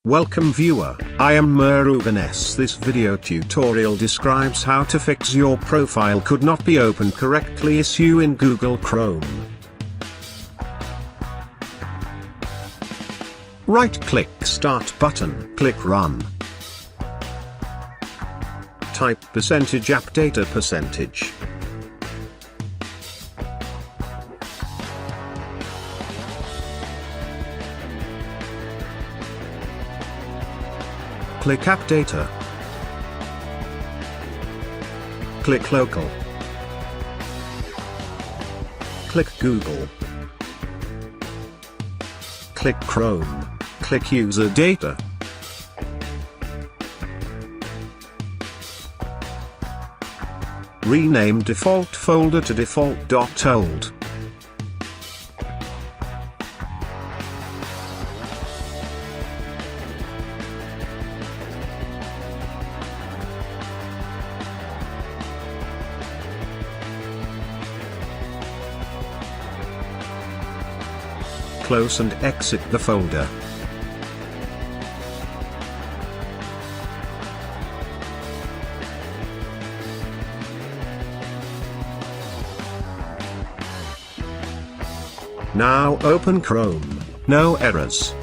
Welcome viewer, I am Murugan S. This video tutorial describes how to fix your profile could not be opened correctly issue in Google Chrome. Right-click Start button, click Run. Type %app data %. Click App Data. Click Local. Click Google. Click Chrome. Click User Data. Rename default folder to default.old. Close and exit the folder. Now open Chrome, no errors.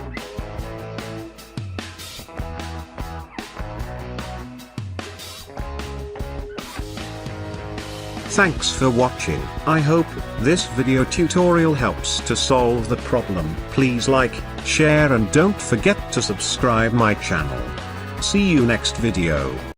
Thanks for watching. I hope this video tutorial helps to solve the problem. Please like, share and don't forget to subscribe my channel. See you next video.